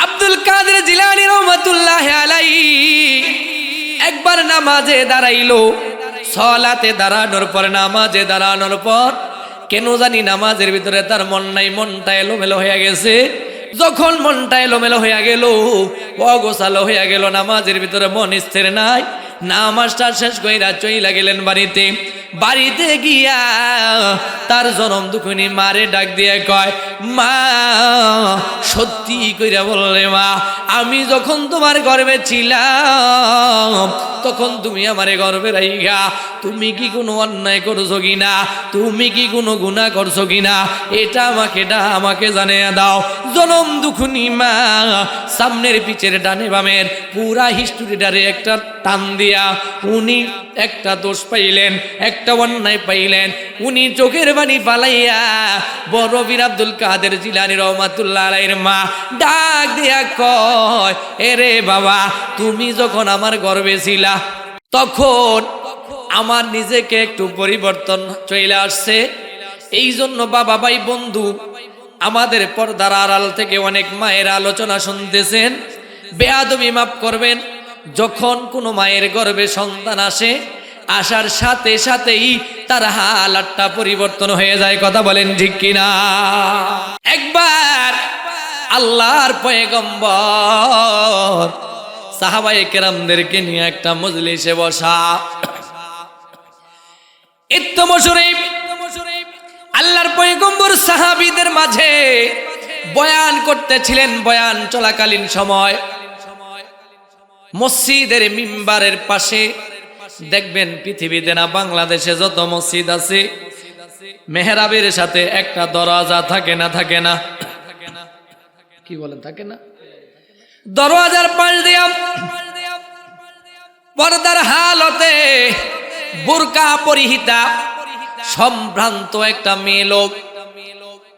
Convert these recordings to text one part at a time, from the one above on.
আব্দুল কাদের জিলানী রহমাতুল্লাহি আলাইহি একবার নামাজে দাঁড়াইলো। সালাতে দাঁড়ানোর পর, নামাজে দাঁড়ানোর পর কেন জানি নামাজের ভিতরে তার মন নাই, মনটা এলোমেলো হয়ে গেছে। যখন মনটা এলোমেলো হয়ে গেল, অগোছালো হয়ে গেল, নামাজের ভিতরে মন স্থির নাই, নামাজটা শেষ কইরা চইলা গেলেন বাড়িতে। বাড়িতে গিয়া তার জনম দুঃখিনী মারে ডাক দিয়ে কয়, মা সত্যি কইরা বললে মা, আমি যখন তোমার গর্ভে ছিলাম তখন তুমি আমারে গর্ভে রাইখা তুমি কি কোনো অন্যায় করছো কিনা, তুমি কি কোনো গুনাহ করছো কিনা, এটা আমাকে জানিয়ে দাও। জনম দুঃখিনী মা সামনের পিছের ডানে বামের পুরা হিস্ট্রিটারে একটা টান দিয়া উনি একটা দোষ পাইলেন, একটা অন্যায় পাইলেন। উনি চোখের পানি ফালাইয়া বড় বীর আব্দুল কাদের জিলানী রহমাতুল্লাহ আলাইহির মা ডাক দিয়া কয়, এরে বাবা, তুমি যখন আমার গর্ভে ছিলা তখন আমার নিজেকে একটু পরিবর্তন চলে আসছে। এই জন্য বাবা ভাই বন্ধু আমাদের পর্দার আড়াল থেকে অনেক মায়ের আলোচনা শুনতেছেন, বেয়াদবি মাফ করবেন। যখন কোনো মায়ের গর্ভে সন্তান আসে, আসার সাথে সাথেই তার হালাতটা পরিবর্তন হয়ে যায়। কথা বলেন ঠিক কিনা? একবার আল্লাহর পয়গম্বর সাহাবায়ে কেরামদেরকে নিয়ে একটা মজলিসে বসা। আল্লাহর পয়গম্বর সাহাবীদের মাঝে বয়ান করতেছিলেন। বয়ান চলাকালীন সময় মসজিদের মিম্বারের পাশে দেখবেন, পৃথিবীতে না বাংলাদেশে যত মসজিদ আছে, মেহরাবের সাথে একটা দরজা থাকে না? থাকে না? কি বলেন, থাকে না? দরজার পাশ দিয়া পর্দার হালতে বুরকা পরিহিতা সম্ভ্রান্ত একটা মেয়ে লোক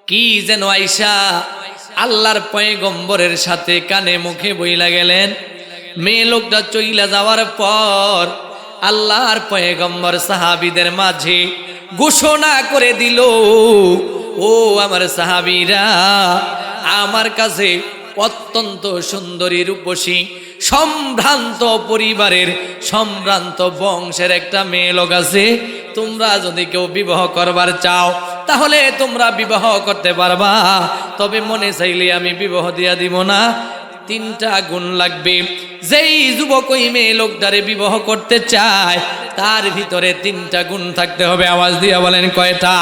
কি যেন আইসা আল্লাহর পয়গম্বরের সাথে কানে মুখে বইলা গেলেন। মেয়ে লোকটা চইলা যাওয়ার পর আল্লাহর পয়গম্বর সাহাবীদের মাঝে ঘোষণা করে দিল, ও আমার সাহাবীরা, আমার কাছে অত্যন্ত সুন্দরী রূপসী সম্ভ্রান্ত পরিবারের সম্ভ্রান্ত বংশের একটা মেয়ে লোক আছে। তোমরা যদি কেউ বিবাহ করবার চাও তাহলে তোমরা বিবাহ করতে পারবা, তবে মনে চাইলে আমি বিবাহ দিয়া দিব না। 3টা গুণ লাগবে। যেই যুবক ওই মেয়ে লোকটারে বিবাহ করতে চায় তার ভিতরে 3টা গুণ থাকতে হবে। আওয়াজ দিয়া বলেন কয়টা?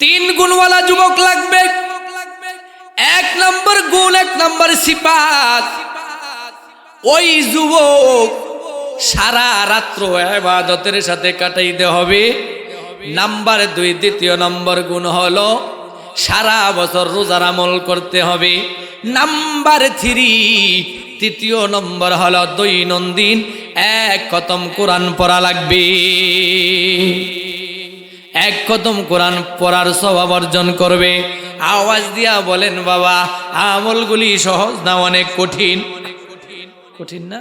3 গুণওয়ালা যুবক লাগবে। 1 নম্বর গুণ, 1 নম্বর সিফাত, ওই যুবক সারা রাত্র ইবাদতের সাথে কাটাইতে হবে। নাম্বার 2, দ্বিতীয় নম্বর গুণ হলো সারা বছর রোজার আমল করতে হবে। নাম্বার 3, তৃতীয় নম্বর হলো দৈনন্দিন 1 খতম কোরআন পড়া লাগবে। 1 খতম কোরআন পড়ার স্বভাব অর্জন করবে। আওয়াজ দিয়া বলেন বাবা, আমলগুলি সহজ না অনেক কঠিন? কঠিন না?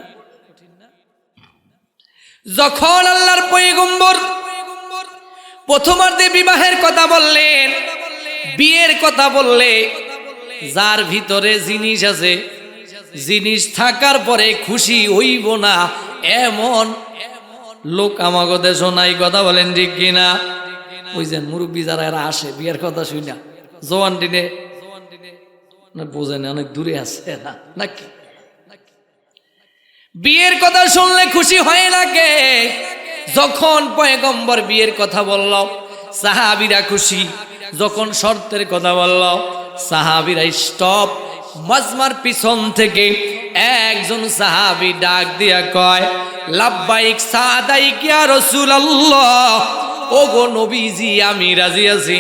যখন আল্লাহর পয়গম্বর প্রথমার্ধে বিবাহের কথা বললেন, বিয়ের কথা বললে, যার ভিতরে জিনিস আছে, জিনিস থাকার পরে খুশি হইব না এমন লোক আমাকে দেশ নাই। কথা বলেন ঠিক কিনা? ওই যে মুরব্বী যারা এরা আসে বিয়ের কথা শুনা, জোয়ান দিনে বোঝেন অনেক দূরে আছে নাকি? বিয়ের কথা শুনলে খুশি হয় নাকি? যখন পয়গম্বর বিয়ের কথা বলল সাহাবীরা খুশি, যখন শর্তের কথা বলল সাহাবীরা স্টপ। মাজমার পিছন থেকে একজন সাহাবী ডাক দিয়া কয়, লাব্বাইক সাদাইক ইয়া রাসূলুল্লাহ, ওগো নবীজি আমি রাজি আছি।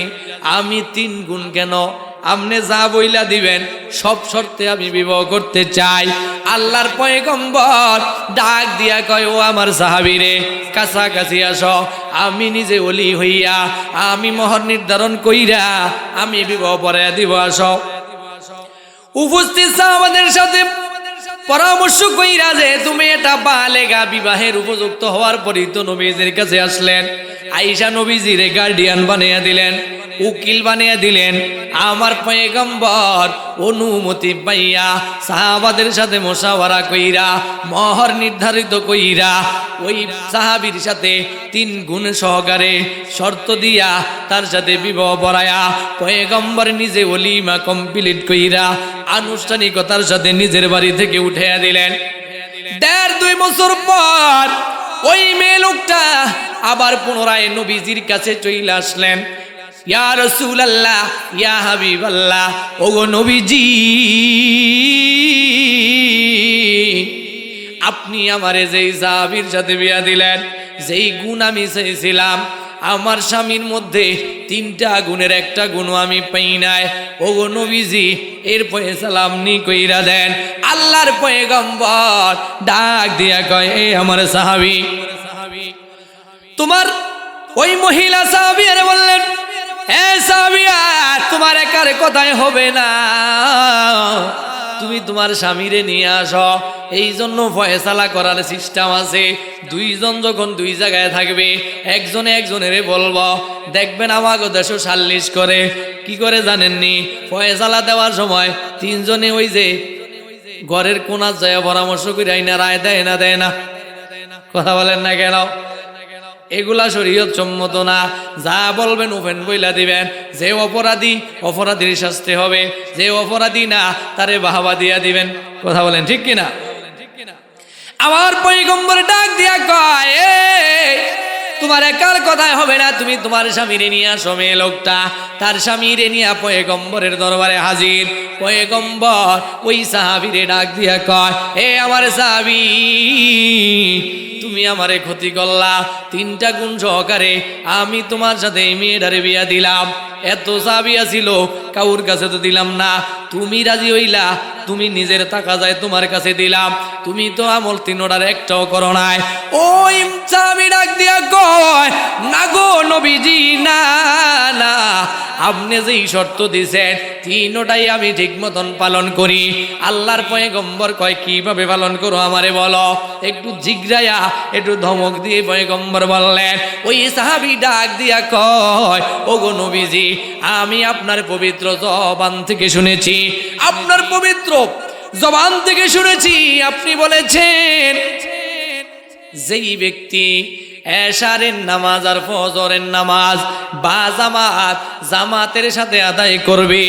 আমি 3 গুণ কেন, আপনি যা বইলা দিবেন সব শর্তে আমি বিবাহ করতে চাই। আল্লাহর পয়গম্বর ডাক দিয়া কয়, ও আমার সাহাবীরে, কাছাকাছি আসো, আমি নিজে ওলি হইয়া আমি মোহর নির্ধারণ কইরা আমি বিবাহ পড়াইয়া দিব। আসো। উপস্থিত সাহাবাদের সাথে পরামর্শ কইরা যে তুমি এটা বালেগা, বিবাহের উপযুক্ত হওয়ার পরই তো নবীজির কাছে আসলেন। আয়েশা নবীজিরে গার্ডিয়ান বানিয়ে দিলেন। উকিল বানিয়ে দিলেন। আমার পয়গম্বর অনুমতি পাইয়া সাহাবাদের সাথে মুশাওয়ারা কইরা মহর নির্ধারিত কইরা ওই সাহাবীর সাথে 3 গুণ সহকারে শর্ত দিয়া তার সাথে বিবাহ পড়ায়া পয়গম্বর নিজে ওলিমা কমপ্লিট কইরা আনুষ্ঠানিকতার সাথে নিজের বাড়ি থেকে উঠাইয়া দিলেন। 1.5-2 বছর পর ওই মেয়ে লোকটা আবার পুনরায় নবীজির কাছে চলে আসলেন। ইয়া রাসূলুল্লাহ, ইয়া হাবিবাল্লাহ, ওগো নবীজি, আপনি আমারে যেই সাহাবীর সাথে বিয়া দিলেন, যেই গুণ আমি চাইছিলাম, আমার স্বামীর মধ্যে 3টা গুণের একটা গুণ আমি পাই নাই। ওগো নবীজি, এর ফয়সালা আপনি কইরা দেন। আল্লাহর পয়গম্বর ডাক দিয়া কয়, এ আমার সাহাবী, তোমার ওই মহিলা সাহাবী আরে বললেন, এ সাহাবিয়া, তোমার একার কথাই হবে না, তুমি তোমার স্বামীরে নিয়ে আসো। এই জন্য ফয়সালা করার সিস্টেম আছে। 2 জন যখন 2 জায়গায় থাকবে, একজনে একজনের বলবো। দেখবেন আমাগো দেশও সাল্লিশ করে, কি করে জানেননি? ফয়সালা দেওয়ার সময় 3 জনে ওই যে ঘরের কোনা যায় পরামর্শ করে আইনা রায় দেয় না, দেয় না? কথা বলেন না কেন? এগুলা শরীয়ত সম্মত না। যা বলবেন ওপেন বইলা দিবেন। যে অপরাধী, অপরাধীর শাস্তি হবে, যে অপরাধী না তারে বাহাবা দিয়া দিবেন। কথা বলেন ঠিক কিনা? আমার পয়গম্বর ডাক দিয়া কয়, তোমার একার কথায় হবে না, তুমি তোমার স্বামীরে নিয়ে আসো। মেয়ে লোকটা তার স্বামীরে নিয়ে পয়গম্বরের দরবারে হাজির। পয়গম্বর ওই সাহাবীরে ডাক দিয়া কয়, এ আমার সাহাবী, তুমি আমারে ক্ষতি করলা, 3টা গুণ সহকারে আমি তোমার সাথে এই মেয়েটারে বিয়া দিলাম। এত সাহাবী ছিল, কাউর কাছে তো দিলাম না। তুমি রাজি হইলা, তুমি নিজের টাকা যায় তোমার কাছে দিলাম, তুমি তো আমল 3টার একটাও করো নাই। ওই সাহাবী ডাক দিয়া কয়, না গো নবীজি, না না, আপনি যেই শর্ত দিছেন 3টাই আমি ঠিক মতন পালন করি। আল্লাহর পয়গম্বর কয়, কিভাবে পালন করো আমারে বলো। একটু জিগরায়া, একটু ধমক দিয়ে পয়গম্বর বললেন। ওই সাহাবী ডাক দিয়া কয়, ওগো নবীজি, আমি আপনার পবিত্র জবান থেকে শুনেছি, আপনার পবিত্র জবান থেকে শুনেছি, আপনি বলেছেন যেই ব্যক্তি এশারের নামাজ আর ফজরের নামাজ বা জামাতের সাথে আদায় করবে,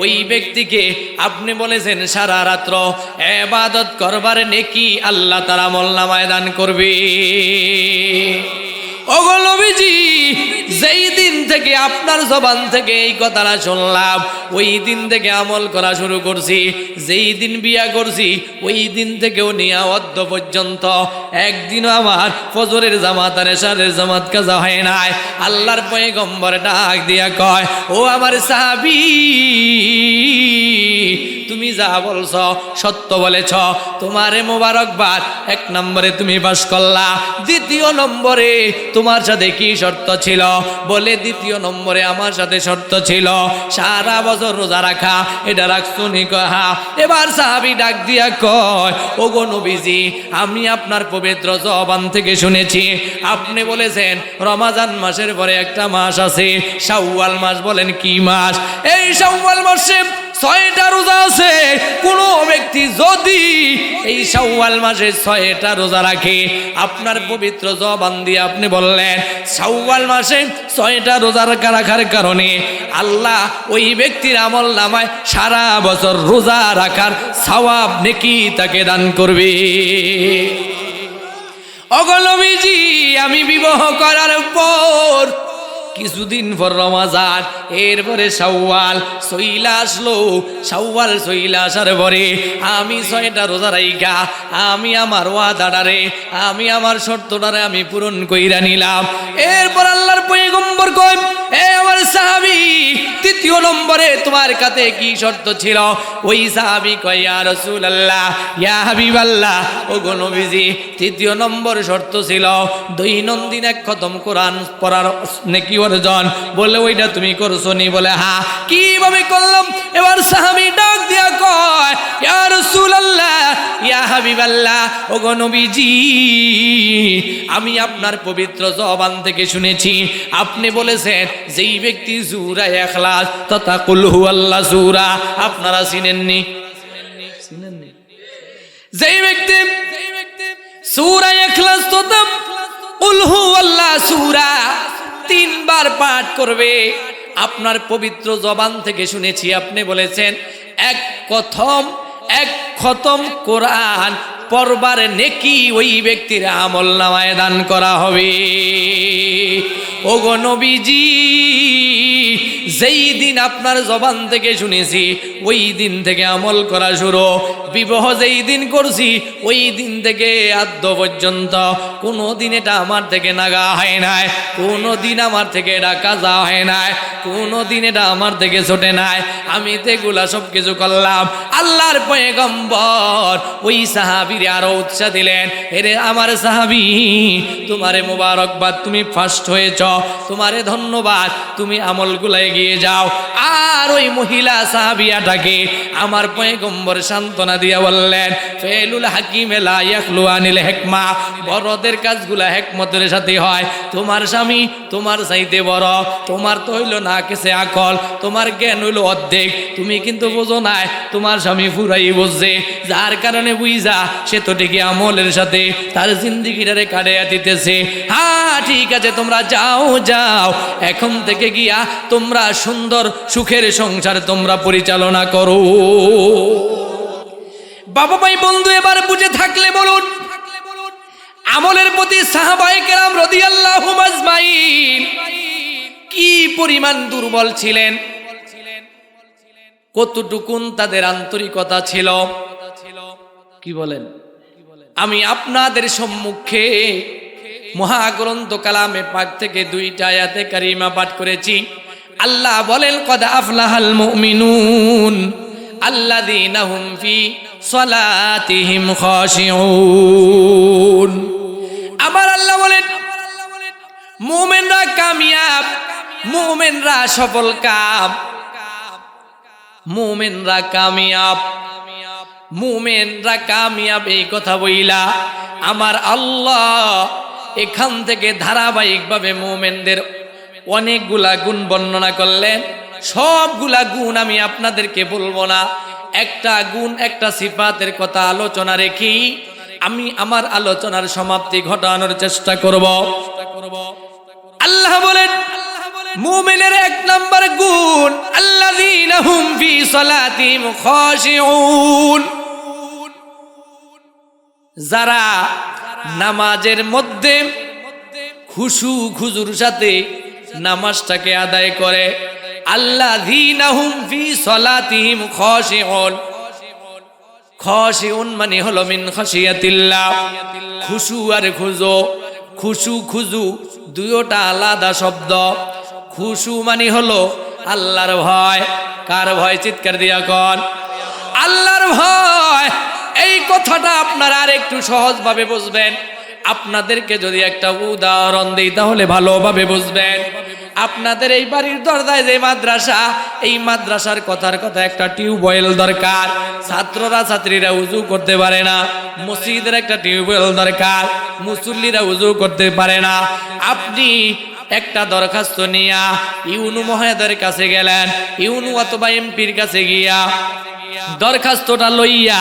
ওই ব্যক্তিকে আপনি বলেছেন সারা রাত্র ইবাদত করবার নেকি আল্লাহ তাআলা আমলনামায় দান করবে। ওগো নবীজি, যেই দিন থেকে আপনার জবান থেকে এই কথাটা শুনলাম, ওই দিন থেকে আমল করা শুরু করছি। যেই দিন বিয়া করছি, ওই দিন থেকেও নিয়া অদ্য পর্যন্ত একদিনও আমার ফজরের জামাত আর এশারের জামাত কাজা হয় নাই। আল্লাহর পয়গম্বর ডাক দিয়া কয়, ও আমার সাহাবী, তুমি যা বলছ সত্য বলেছ, তোমারে মোবারকবাদ। 1 নম্বরে তুমি পাস করলা। 2য় নম্বরে তোমার সাথে কি শর্ত ছিল? বলে 2য় নম্বরে আমার সাথে শর্ত ছিল সারা বছর রোজা রাখা। এটা রাখছো নি? কয় হ্যাঁ। এবার সাহাবী ডাক দিয়া কয়, ওগো নবীজি, আমি আপনার পবিত্র জবান থেকে শুনেছি, আপনি বলেছেন রমজান মাসের পরে একটা মাস আছে, শাওয়াল মাস। বলেন কি মাস? এই শাওয়াল মাসে 6টা রোজা আছে। কোন ব্যক্তি যদি এই শাওয়াল মাসে 6টা রোজা রাখে, আপনার পবিত্র জবান দিয়ে আপনি বললেন শাওয়াল মাসে 6টা রোজা রাখার কারণে আল্লাহ ওই ব্যক্তির আমল নামায় সারা বছর রোজা রাখার সওয়াব নেকি তাকে দান করবে। ওগো নবীজি, আমি বিবাহ করার পর কিছুদিন পর রমজান, এরপরে শাওয়াল চইলা আসলো। শাওয়াল চইলা আসার পরে আমি 6টা রোজা রাইখা আমি আমার ওয়াদাটারে, আমি আমার শর্তটারে আমি পূরণ কইরা নিলাম। এরপর আল্লাহর পয়গম্বর কয়, এ আমার সাহাবী, 3য় নম্বরে তোমার কাছে কি শর্ত ছিল? ওই সাহাবী কয়, ইয়া রাসূলুল্লাহ, ইয়া হাবিবাল্লাহ, ওগো নবীজি, 3য় নম্বর শর্ত ছিল দৈনন্দিন 1 খতম কোরআন পড়ার নেকি অর্জন। বলে ওইটা তুমি করছো নি? বলে হ্যাঁ। কিভাবে করলাম? এবার সাহাবী ডাক দিয়া কয়, ইয়া রাসূলুল্লাহ, ইয়া হাবিবাল্লাহ, ওগো নবীজি, আমি আপনার পবিত্র জবান থেকে শুনেছি আপনি বলেছেন যেই ব্যক্তি সূরা ইখলাস তথা কুল হুয়াল্লাহ সূরা, আপনারা চিনেননি? যেই ব্যক্তি সূরা ইখলাস তথা কুল হুয়াল্লাহ সূরা 3 বার পাঠ করবে, আপনার পবিত্র জবান থেকে শুনেছি আপনি বলেছেন এক খতম কোরআন পড়বার নেকি ওই ব্যক্তির আমলনামায় দান করা হবে। ওগো নবীজি, যেই দিন আপনার জবান থেকে শুনেছি ওই দিন থেকে আমল করা শুরু। বিবাহ যেই দিন করছি ওই দিন থেকে আদ্য পর্যন্ত কোনো দিন এটা আমার থেকে নাগা হয় নাই, কোনো দিন আমার থেকে এটা কাজা হয় নাই, কোনো দিন এটা আমার থেকে ছোটে নাই। আমি তো এগুলা সব কিছু করলাম। আল্লাহর পয়গম্বর ওই সাহাবীরে আরো উৎসাহ দিলেন, এরে আমার সাহাবী, তোমারে মোবারকবাদ, তুমি ফার্স্ট হয়েছ, তোমারে ধন্যবাদ, তুমি আমলগুলা এগিয়ে যাও। আর ওই মহিলা সাহাবিয়াটাকে আমার পয়গম্বর সান্ত্বনা দিয়া বললেন, ফেলুল হাকিমে লা ইয়াখলু আনিল হিকমা, বড়দের কাজগুলা হিকমতের সাথে হয়। তোমার স্বামী তোমার চাইতে বড়, তোমার তো হইল না কেসে আকল, তোমার জ্ঞান হইল অর্ধেক, তুমি কিন্তু বোঝো নাই, তোমার স্বামী পুরাই বুঝছে, যার কারণে বুঝা সে তো ঠিকই আমলের সাথে তার জিন্দিগিটারে কাটিয়ে দিতেছে। হ্যাঁ ঠিক আছে, তোমরা যাও যাও, এখন থেকে গিয়া তোমরা সুন্দর সুখের সংসার তোমরা পরিচালনা করো। বাবা ভাই বন্ধু, এবার বুঝে থাকলে বলুন, আমলের প্রতি সাহাবায়ে কেরাম রাদিয়াল্লাহু আজমাইন কি পরিমাণ দুর্বল ছিলেন, কতটুকুন তাদের আন্তরিকতা ছিল। কি বলেন? আমি আপনাদের সম্মুখে মহাগ্রন্থ কালামে পাক থেকে 2টা আয়াতে কারিমা পাঠ করেছি। আল্লাহ বলেন, কদ আফলাহাল মুমিনুন আল্লাযীনা হুম ফি সালাতিহিম খাশিউন। আমার আল্লাহ বলেন, মুমিনরা কামিয়াব, মুমিনরা সফল কাম, মুমিনরা কামিয়াব, মুমিনরা কামিয়াব। এই কথা বইলা আমার আল্লাহ এখান থেকে ধারাবাহিকভাবে মুমিনদের অনেকগুলা গুণ বর্ণনা করলেন। সবগুলা গুণ আমি আপনাদেরকে বলবো না, একটা গুণ একটা সিফাতের কথা আলোচনা রেখি আমি আমার আলোচনার সমাপ্তি ঘটানোর চেষ্টা করব। আল্লাহ বলেন, মুমিনের 1 নাম্বার গুণ আল্লাযীনা হুম ফি সালাতিহিম খাশিউন, যারা নামাজের মধ্যে খুশু খুজুর সাথে নামাজটাকে আদায় করে। আল্লাযীনা হুম ফি সালাতিহিম খাশিউন, খাশিউন মানে হলো মিন খাশিয়াতিল্লাহ। খুশু আর খুজু, খুশু খুজু দুইটা আলাদা শব্দ। খুশু মানে হলো আল্লাহর ভয়। কার ভয়? চিৎকার দিয়া কর, আল্লাহর ভয়। এই কথাটা আপনারা আর একটু সহজভাবে বুঝবেন। আপনাদেরকে যদি একটা উদাহরণ দিই তাহলে ভালোভাবে বুঝবেন। আপনাদের এই বাড়ির দরজায় যে মাদ্রাসা, এই মাদ্রাসার কথার কথা একটা টিউবওয়েল দরকার। ছাত্ররা ছাত্রীরা উজু করতে পারে না, মসজিদের একটা টিউবওয়েল দরকার, মুসল্লিরা উজু করতে পারে না। আপনি একটা দরখাস্ত নিয়া ইউনু মহোদয়ের কাছে গেলেন, ইউনু অথবা এমপির কাছে গিয়া দরখাস্তটা লইয়া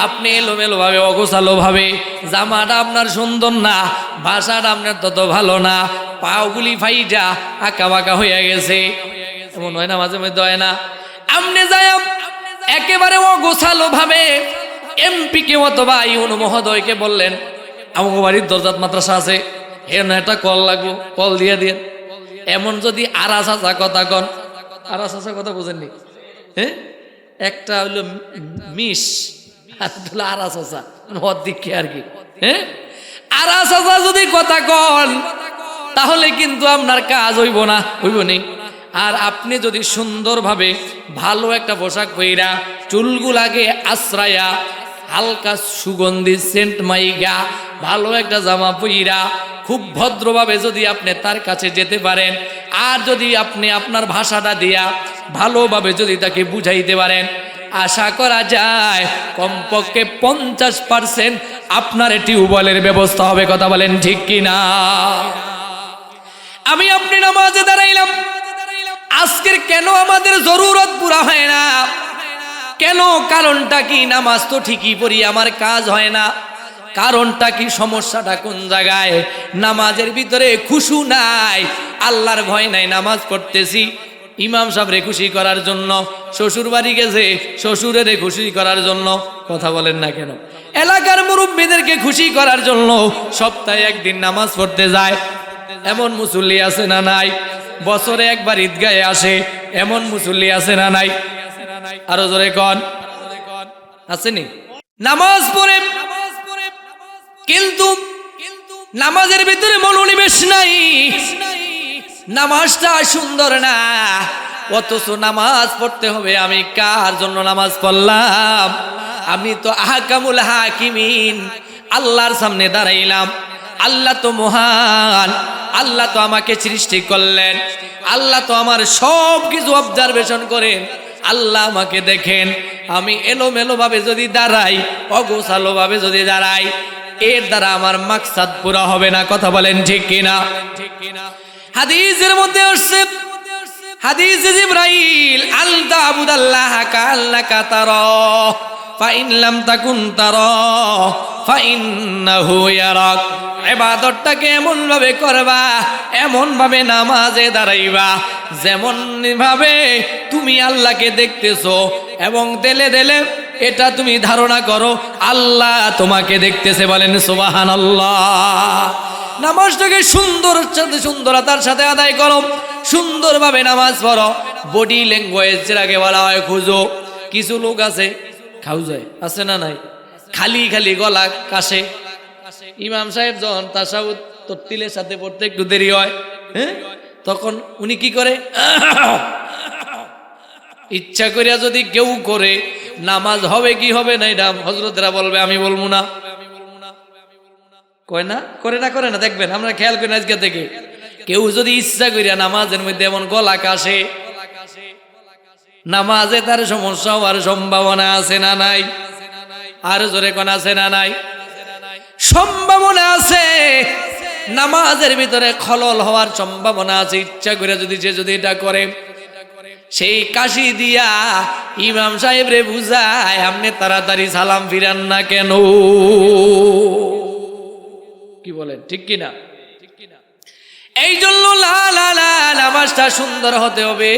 আপনি এলোমেলো ভাবে অগোছালো ভাবে, জামাটা আপনার সুন্দর না, ভাষাটা আপনার তত ভালো না, পাগুলি ফাইজা আঁকা বাঁকা হইয়া গেছে, এমন হয় না? মাঝে মধ্যে হয় না? আপনি যাই একেবারে অগোছালো ভাবে এমপি কে অথবা ইউনু মহোদয়কে বললেন, আমার বাড়ির দরজাত মাদ্রাসা আছে, এর একটা কল লাগবো, কল দিয়ে দিয়ে। এমন যদি আরাস আসা কথা কন, আরাস আসা কথা বুঝেননি? হ্যাঁ, একটা হইল মিস আর হলো আরাস আসা, দিকে আর কি। হ্যাঁ, আরাস আসা যদি কথা কন তাহলে কিন্তু আপনার কাজ হইব না, হইব নি। আর আপনি যদি সুন্দরভাবে ভালো একটা পোশাক পইরা, চুলগুলাকে আশ্রায়া, হালকা সুগন্ধি সেন্ট মাইগা, ভালো একটা জামা পইরা খুব ভদ্রভাবে যদি আপনি তার কাছে যেতে পারেন, আর যদি আপনি আপনার ভাষাটা দিয়া ভালোভাবে যদি তাকে বুঝাইতে পারেন, আশা করা যায় কমপক্ষে 50% আপনার টিউবওয়েলের ব্যবস্থা হবে। কথা বলেন ঠিক কিনা? আমি আপনি নামাজে দাঁড়াইলাম, আজকের কেন আমাদের জরুরত পুরা হয় না? কেন? কারণটা কি? নামাজ তো ঠিকই পড়ি, আমার কাজ হয় না। কারণটা কি? সমস্যাটা কোন জায়গায়? নামাজের ভিতরে খুশু নাই, আল্লাহর ভয় নাই। নামাজ পড়তেছি ইমাম সাহেবরে খুশি করার জন্য, শ্বশুর বাড়ি গেছে শ্বশুরের খুশি করার জন্য। কথা বলেন না কেন? এলাকার মুরব্বীদেরকে খুশি করার জন্য সপ্তাহে একদিন নামাজ পড়তে যায়। এমন মুসল্লি আছে না নাই? বছরে একবার ঈদগাহে আসে, এমন মুসল্লি আছে না নাই? আরো জোরে কন, আসেনি? নামাজ পড়ে কিন্তু নামাজের ভিতরে মনোনিবেশ নাই, নামাজটা সুন্দর না। অথচ নামাজ পড়তে হবে। আমি কার জন্য নামাজ পড়লাম? আমি তো আহকামুল হাকিমিন, আল্লাহর সামনে দাঁড়াইলাম। আল্লাহ তো মহান, আল্লাহ তো আমাকে সৃষ্টি করলেন, আল্লাহ তো আমার সব কিছু অবজারভেশন করেন, আল্লাহ আমাকে দেখেন। আমি এলোমেলো ভাবে যদি দাঁড়াই, অগোছালো ভাবে যদি দাঁড়াই, এর দ্বারা আমার মাকসাদ পুরা হবে না। কথা বলেন ঠিক কিনা? হাদিসের মধ্যে আসছে, হাদিসে জিবরাইল, আল তা'বুদাল্লাহ কাআন্নাকা তারাহ ফাইন লাম তাকুন তারাহ ফাইন্নাহু ইয়ারাক। ইবাদতটাকে এমন ভাবে করবা, এমন ভাবে নামাজে দাঁড়াইবা যেমন ভাবে তুমি আল্লাহকে দেখতেছো, এবং দিলে দিলে এটা তুমি ধারণা করো আল্লাহ তোমাকে দেখতেছে। বলেন সুবহানাল্লাহ। নামাজটাকে সুন্দরতার সাথে আদায় করো, সুন্দরভাবে নামাজ পড়ো। বডি ল্যাঙ্গুয়েজ যেটাকে বলা হয় খুঁজো। কিছু লোক আছে খাও যায়, আছে না নাই? খালি খালি গলা কাশে। ইমাম সাহেব যখন তাশাহুদ তরতিলের সাথে পড়তে একটু দেরি হয়, হ্যাঁ, তখন উনি কি করে? ইচ্ছা করিয়া যদি কেউ করে, নামাজ হবে কি হবে না এটা হযরতরা বলবে, আমি বলবো না। কয় না? করে না? করে না? দেখবেন, আমরা খেয়াল করি আজকে থেকে কেউ যদি ইচ্ছা করিয়া নামাজের মধ্যে এমন গলা কাশে, নামাজে তার সমস্যা হওয়ার সম্ভাবনা আছে না নাই? আর জোরে কোন আছে না নাই? সম্ভাবনা আছে। নামাজের ভিতরে খলল হওয়ার সম্ভাবনা আছে। ইচ্ছা করে যদি এটা করে, সেই কাশি দিয়া ইমাম সাহেব রে বুঝায়, আপনি তাড়াতাড়ি সালাম ফিরান না কেন? কি বলেন ঠিক কিনা? এই জন্য নামাজটা সুন্দর হতে হবে।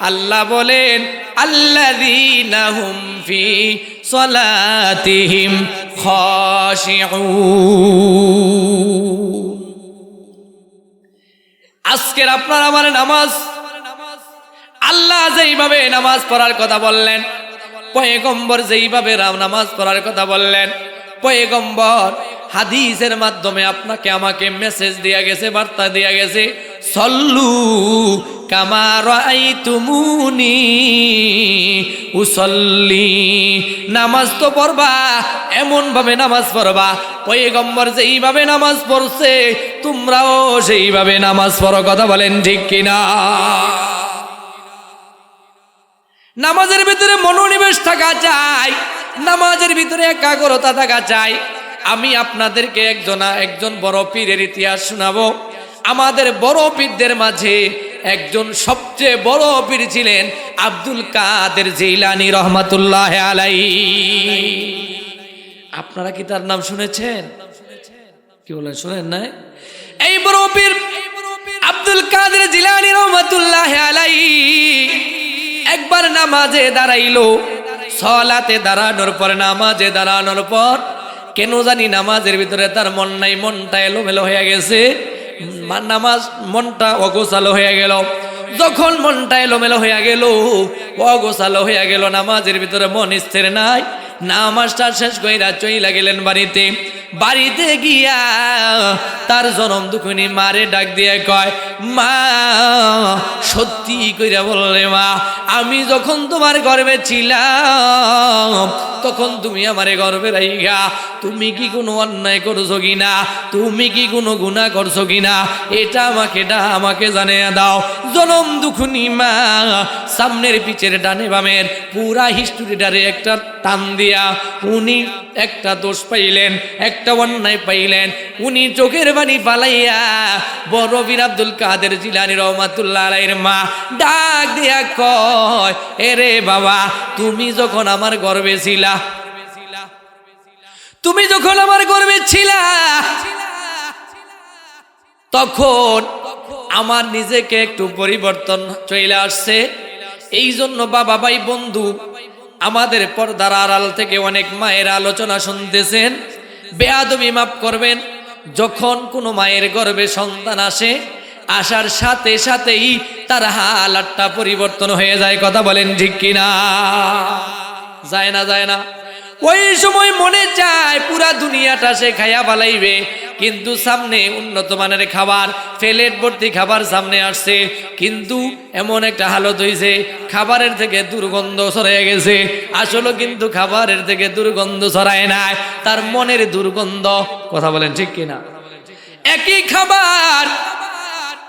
আল্লাহ বলেন, আল্লাযীনা হুম ফি সলাতিহিম খাশিউন। আজকের আপনার আমার নামাজ, আল্লাহ যেইভাবে নামাজ পড়ার কথা বললেন, পয়গম্বর যেইভাবে নামাজ পড়ার কথা বললেন, পয়গম্বর হাদিসের মাধ্যমে আপনাকে আমাকে মেসেজ দিয়া গেছে, বার্তা দিয়া গেছে, সল্লু কামা রাআইতুমুনি উসল্লি। নামাজ তো পড়বা, এমন ভাবে নামাজ পড়বা পয়গম্বর যেইভাবে নামাজ পড়ছে তোমরাও সেইভাবে নামাজ পড়ো। কথা বলেন ঠিক কিনা? নামাজের ভিতরে মনোনিবেশ থাকা চাই, নামাজের ভিতরে একাগ্রতা থাকা চাই। আমি আপনাদেরকে একজন বড় পীরের ইতিহাস শোনাবো। আমাদের বড় পীরদের মাঝে একজন সবচেয়ে বড় পীর ছিলেন আব্দুল কাদের জিলানী রহমাতুল্লাহ আলাইহি। আপনারা কি তার নাম শুনেছেন? কি বলেন, শুনেন না? এই বড় পীর আব্দুল কাদের জিলানী রহমাতুল্লাহ আলাইহি একবার নামাজে দাঁড়াইলো। সলাতে দাঁড়ানোর পর, নামাজে দাঁড়ানোর পর কেন জানি নামাজের ভিতরে তার মন নাই, মনটা এলোমেলো হয়ে গেছে, নামাজ মনটা অগোছালো হয়ে গেল। যখন মনটা এলোমেলো হয়ে গেল, অগোছালো হয়ে গেল, নামাজের ভিতরে মন স্থির নাই, নামাজটা শেষ কইরা চইলা গেলেন বাড়িতে। বাড়িতে গিয়া তার জনম দুঃখিনী মারে ডাক দিয়ে কয়, মা সত্যি কইরা বললে, মা আমি যখন তোমার গর্ভে ছিলাম তখন তুমি আমারে গর্বে রাইগা তুমি কি কোনো অন্যায় করছো কিনা, তুমি কি কোনো গুনাহ করছো কিনা, এটা আমাকে জানিয়ে দাও। জনম দুখুনি মা সামনের পিছের ডানে বামের পুরা হিস্ট্রিটারে একটা টান দিয়া উনি একটা দোষ পাইলেন, একটা অন্যায় পাইলেন। উনি চোখের বাণী পালাইয়া বড় পীর আব্দুল কাদের জিলানী রহমাতুল্লাহ আলাইহির মা ডাক দিয়া কয়, এরে বাবা, তুমি যখন আমার গর্ভে ছিলা, তুমি যখন আমার গর্ভে ছিলা, তখন আমার নিজেকে একটু পরিবর্তন চলে আসছে। এই জন্য বাবা ভাই বন্ধু আমাদের পর্দার আড়াল থেকে অনেক মায়ের আলোচনা শুনতেছেন, বেয়াদবি মাফ করবেন। যখন কোনো মায়ের গর্ভে সন্তান আসে, আসার সাথে সাথেই তার হালাতটা পরিবর্তন হয়ে যায়। কথা বলেন ঠিক কিনা? যায় না? যায় না? ওই সময় মনে চায় পুরা দুনিয়াটা সে খাইয়া পালাইবে, কিন্তু সামনে উন্নত মানের খাবার, প্লেট ভর্তি খাবার সামনে আসছে, কিন্তু এমন একটা হালত হয়েছে খাবারের থেকে দুর্গন্ধ ছড়াইয়া গেছে। আসলে কিন্তু খাবারের থেকে দুর্গন্ধ ছড়ায় নাই, তার মনের দুর্গন্ধ। কথা বলেন ঠিক কিনা? একই খাবার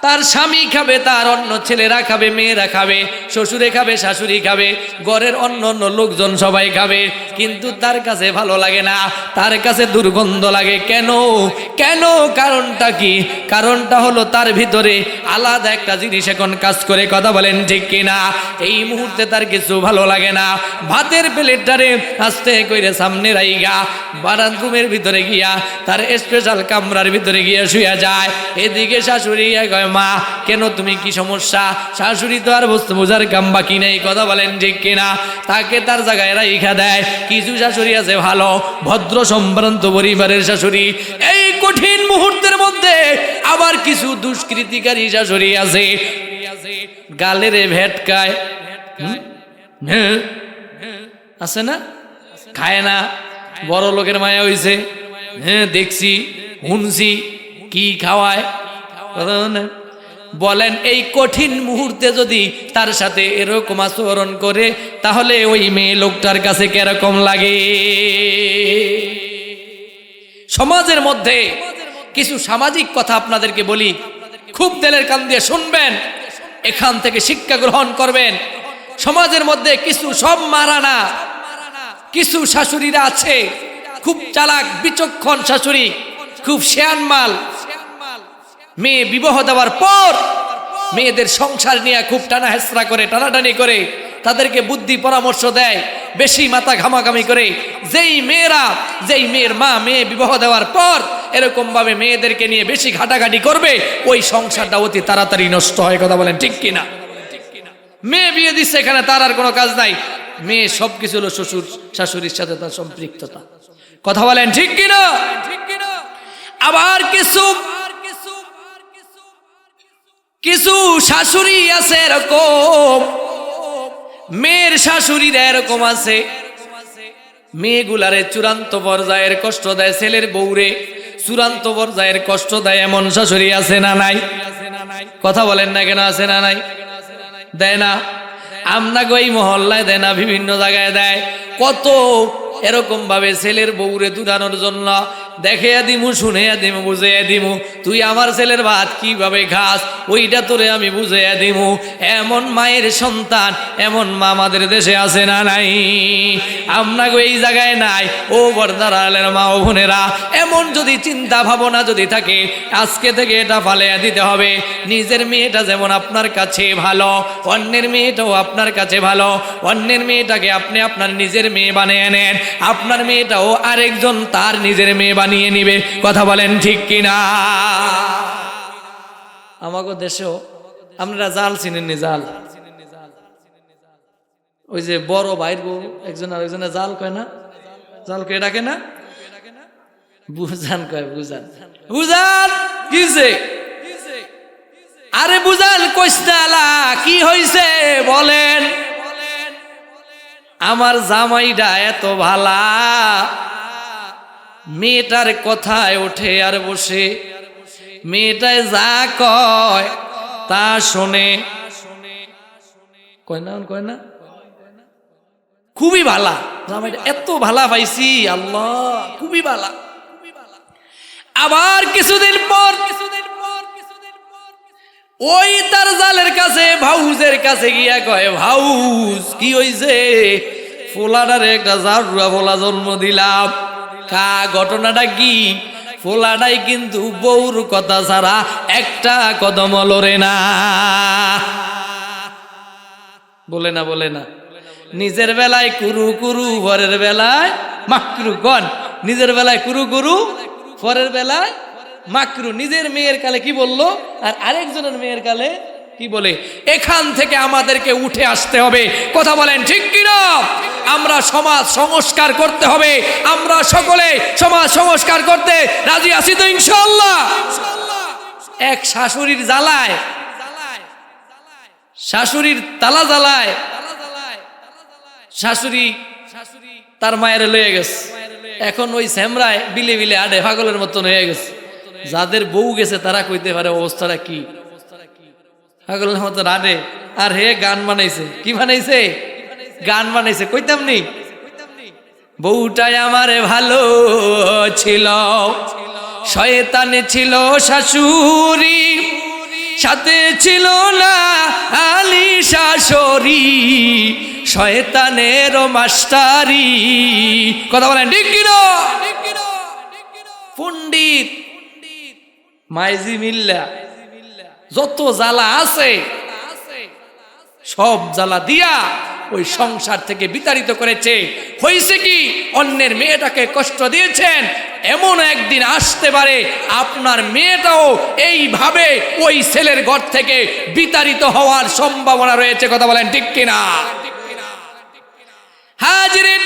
তার স্বামী খাবে, তার অন্য ছেলেরা খাবে, মেয়েরা খাবে, শ্বশুরে খাবে, শাশুড়ি খাবে, ঘরের অন্য অন্য লোকজন সবাই খাবে, কিন্তু তার কাছে ভালো লাগে না, তার কাছে দুর্গন্ধ লাগে। কেন? কেন? কারণটা কি? কারণটা হলো তার ভিতরে আলাদা একটা জিনিস এখন কাজ করে। কথা বলেন ঠিক কিনা? এই মুহূর্তে তার কিছু ভালো লাগে না। ভাতের প্লেটটারে আস্তে কইরে সামনে রাইগা বারান্দরুমের ভিতরে গিয়া তার স্পেশাল কামরার ভিতরে গিয়া শুয়ে যায়। এদিকে শাশুড়ি কয়, মা কেন, তুমি কি সমস্যা? শাশুড়ি তো আর বস্তু বোঝার কাম বাকি নেই। কথা বলেন ঠিক কিনা? তাকে তার জায়গায় রাইখা দেয়। কিছু শাশুড়ি আছে ভালো, ভদ্র সম্ভ্রান্ত পরিবারের শাশুড়ি, এই কঠিন মুহূর্তের মধ্যে আবার কিছু দুষ্কৃতিকারী শাশুড়ি আছে, গালেরে ভেটকায়, আছে না? খায় না, বড় লোকের মায়া হইছে, হ্যাঁ দেখছি শুনছি কি খাওয়ায়। বলেন এই কঠিন মুহূর্তে যদি তার সাথে এরকম আচরণ করে, তাহলে ওই মেয়ে লোকটার কাছে কিরকম লাগে? সমাজের মধ্যে কিছু সামাজিক কথা আপনাদেরকে বলি, খুব দিলের কান দিয়ে শুনবেন, এখান থেকে শিক্ষা গ্রহণ করবেন। সমাজের মধ্যে কিছু, সব মারা না, কিছু শাশুড়িরা আছে খুব চালাক বিচক্ষণ শাশুড়ি, খুব শেয়ান মাল। মেয়ে বিবাহ দেওয়ার পর মেয়েদের সংসার নিয়ে খুব টানা হেসরা করে, টানাটানি করে, তাদেরকে বুদ্ধি পরামর্শ দেয়, বেশি মাথা ঘামাঘামি করে। যেই মেয়ের মা মেয়ে বিবাহ দেওয়ার পর এরকম ভাবে মেয়েদেরকে নিয়ে বেশি ঘাটাঘাটি করবে, ওই সংসারটা অতি তাড়াতাড়ি নষ্ট হয়। কথা বলেন ঠিক কিনা? মেয়ে বিয়ে দিচ্ছে, এখানে তার আর কোনো কাজ নাই, মেয়ে সবকিছু হলো শ্বশুর শাশুড়ির সাথে তার সম্পৃক্ততা। কথা বলেন ঠিক কিনা? আবার কিছু শাশুড়ি আছে এরকম, মেয়ের শাশুড়িরা এরকম আছে, মেয়েগুলারে চূড়ান্ত পর্যায়ের কষ্ট দেয়, ছেলের বউরে চূড়ান্ত পর্যায়ের কষ্ট দেয়। এমন শাশুড়ি আছে না নাই? কথা বলেন না কেন? আছে না নাই? দেয় না? আমরা এই মহল্লায় দেয় না, বিভিন্ন জায়গায় দেয়। কত এরকম ভাবে ছেলের বউরে দুধানোর জন্য দেখে দিমু, শুনে দিমু, বুঝে দিমু, তুই আমার ছেলের ভাত কিভাবে খাস ওইটা তোরে আমি বুঝে দিমু। এমন মায়ের সন্তান, এমন মা আমাদের দেশে আছে না নাই? আমরা এই জায়গায় নাই। ও বর্দারালের মা ও বোনেরা, এমন যদি চিন্তা ভাবনা যদি থাকে, আজকে থেকে এটা ফালিয়ে দিতে হবে। নিজের মেয়েটা যেমন আপনার কাছে ভালো, অন্যের মেয়েটাও আপনার কাছে ভালো। অন্যের মেয়েটাকে আপনি আপনার নিজের মেয়ে বানিয়ে নেন, আপনার মেয়েটাও আরেকজন তার নিজের মেয়ে বানিয়ে নিবে। কথা বলেন ঠিক কিনা? আমাগো দেশেও আপনারা জাল চিনেননি? জাল, ওই যে বড় ভাইয়ের বউ একজন আরেকজনে জাল কয় না? জাল কয়ে ডাকে না? বুঝান কয়, বুঝান বুঝান কিছে? আরে বুঝান কইস্তালা কি হইছে বলেন? আমার জামাইটা এত ভালা, মেয়েটার কথায় ওঠে আর বসে, মেয়েটায় যা কয় তা শোনে। কয় না? কয় না? খুবই ভালা, জামাইটা এত ভালা পাইছি আল্লাহ, খুবই ভালা। আবার কিছুদিন পর ওই তার জালের কাছে ভাউজের কাছে গিয়া কয়, ভাউজ কি হইছে? ফোলাটারে একটা জারুয়া ফোলা জন্ম দিলাম। কা ঘটনাটা কি? ফোলাটাই কিন্তু বউর কথা ছাড়া একটা কদম লড়ে না। বলে না, বলে না। নিজের বেলায় কুরু কুরু, পরের বেলায় মাকরু। গন নিজের বেলায় কুরু কুরু, পরের বেলায় মাকরু। নিজের মেয়ের কালে কি বললো, আর আরেকজনের মেয়ের কালে কি বলে? এখান থেকে আমাদেরকে উঠে আসতে হবে। কথা বলেন ঠিক কিনা? আমরা সমাজ সংস্কার করতে হবে। আমরা সকলে সমাজ সংস্কার করতে রাজি আছি তো ইনশাআল্লাহ? এক শাশুড়ির জ্বালায়, শাশুড়ির তালা জ্বালায়, শাশুড়ি তার মায়ের লয়ে গেছে। এখন ওই স্যামরায় বিলে বিলে আডে পাগলের মতন হয়ে গেছে। যাদের বউ গেছে তারা কইতে পারে অবস্থাটা কি। পাগলের মতন আডে, আর হে গান বানাইছে। কি বানাইছে? গান বানাইছে। কইতাম নি, বউটাই আমারে ভালো ছিল, শয়তানে ছিল শাশুড়ি, সাথে ছিল না আলী শাশুড়ি, শয়তানের মাস্টারি। কথা বলেন ঠিক কিনা? পণ্ডিত মাইজি মিল্লা যত জ্বালা আছে সব জ্বালা দিয়া ওই সংসার থেকে বিতাড়িত করেছে। হয়েছে কি, অন্যের মেয়েটাকে কষ্ট দিয়েছেন, এমন একদিন আসতে পারে আপনার মেয়েটাও এইভাবে ওই ছেলের ঘর থেকে বিতাড়িত হওয়ার সম্ভাবনা রয়েছে। কথা বলেন ঠিক কিনা? হাজিরিন,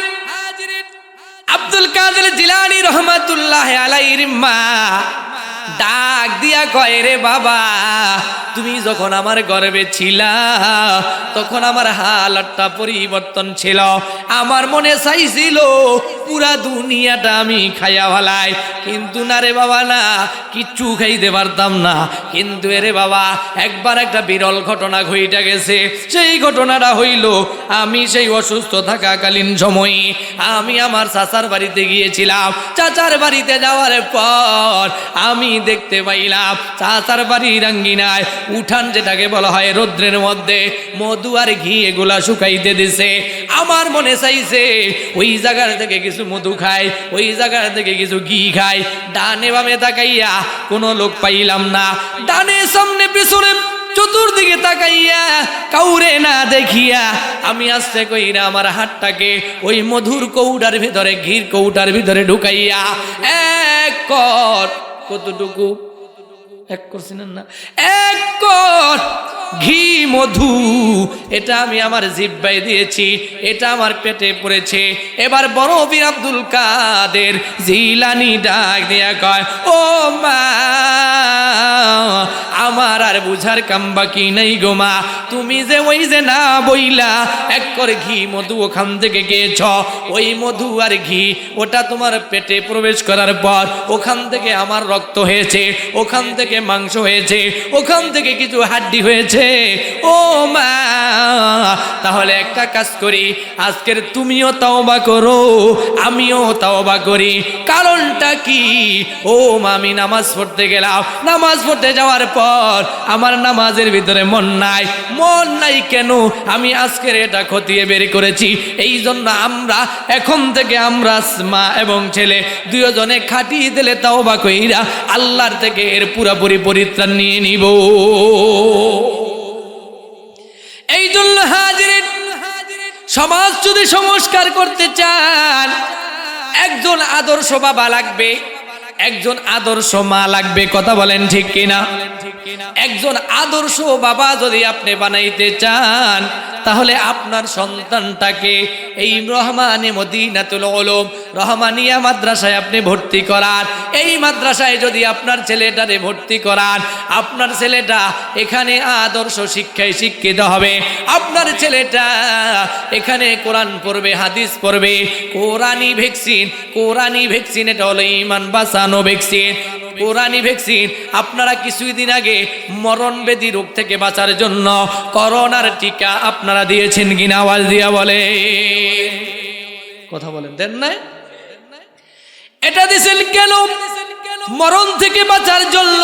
আব্দুল কাদের জিলানী রহমাতুল্লাহ আলাইহির মা ডাক দিয়া কয়, রে বাবা, তুমি যখন আমার গর্ভে ছিলা তখন আমার হালতটা পরিবর্তন ছিল। আমার মনে চাইছিল পুরা দুনিয়াটা আমি খাইয়া ফেলাই, কিন্তু না রে বাবা, না, কিচ্ছু খাইতে পারতাম না। কিন্তু এরে বাবা, একবার একটা বিরল ঘটনা ঘইটা গেছে। সেই ঘটনাটা হইল, আমি সেই অসুস্থ থাকাকালীন সময়ে আমি আমার চাচার বাড়িতে গিয়েছিলাম। চাচার বাড়িতে যাওয়ার পর আমি দেখতে পাইলাম চাচার বাড়ির আঙ্গিনায় উঠান, যেটাকে বলা হয় রৌদ্রের মধ্যে, মধু আর ঘি এগুলা শুকাইতে দিছে। আমার মনে চাইছে ওই জায়গার থেকে কিছু মধু খাই, ওই জায়গার থেকে কিছু ঘি খাই। ডানে বামে তাকাইয়া কোনো লোক পাইলাম না। ডানে সামনে পিছনে চতুর্দিকে তাকাইয়া কাউরে না দেখিয়া আমি আস্তে কইরা আমার হাতটাকে ওই মধুর কৌটার ভিতরে, ঘির কৌটার ভিতরে ঢুকাইয়া এক কর, কতটুকু এক করছেন না, এক কর ঘি মধু, এটা আমি আমার জিহ্বায় দিয়েছি, এটা আমার পেটে পড়েছে। এবার বড় পীর আব্দুল কাদের জিলানী ডাক দিয়া কয়, ও মা, আমার আর বুঝার কাম বাকি নাই গো মা, তুমি যে ওই যে না বইলা এক করে ঘি মধু ওখান থেকে গিয়েছ, ওই মধু আর ঘি ওটা তোমার পেটে প্রবেশ করার পর ওখান থেকে আমার রক্ত হয়েছে, ওখান থেকে মাংস হয়েছে, ওখান থেকে কিছু হাড্ডি হয়েছে। ও মা, তাহলে একটা কাজ করি, আজকের তুমিও তাওবা করো, আমিও তাওবা করি। কারণটা কি? ও মা, আমি নামাজ পড়তে গেলাম, নামাজ পড়তে যাওয়ার পর আমার নামাজের ভিতরে মন নাই। মন নাই কেন? আমি আজকের এটা খতিয়ে বের করেছি। এই জন্য আমরা এখন থেকে আমরা মা এবং ছেলে দুজনে খাটিয়ে দিলে তাওবা কইরা আল্লাহর থেকে এর পুরোপুরি পরিত্রাণ নিয়ে নিব। এই জন্য হাজিরিন, সমাজ যদি সংস্কার করতে চান, একজন আদর্শ বাবা লাগবে, একজন আদর্শ মা লাগবে। কথা বলেন ঠিক কিনা? একজন আদর্শ বাবা যদি আপনি বানাইতে চান, তাহলে আপনার সন্তানটাকে এই রহমানে মদিনাতুল উলুম রহমানিয়া মাদ্রাসায় আপনি ভর্তি করান। এই মাদ্রাসায় যদি আপনার ছেলেটারে ভর্তি করান, আপনার ছেলেটা এখানে আদর্শ শিক্ষায় শিক্ষিত হবে। আপনার ছেলেটা এখানে কোরআন পড়বে, হাদিস পড়বে, কোরআনি ভ্যাকসিন, কোরআনি ভ্যাকসিন, এটা হলো ঈমান বাঁচানো ভ্যাকসিন। কোরআনি ভ্যাকসিন। আপনারা কিছুদিন আগে মরণব্যাধি রোগ থেকে বাঁচার জন্য করোনার টিকা আপনারা দিয়েছেন কিনা? আওয়াজ দিয়া বলে, কথা বলেন, দেন নাই? এটা দিয়েছেন কেন? মরণ থেকে বাঁচার জন্য।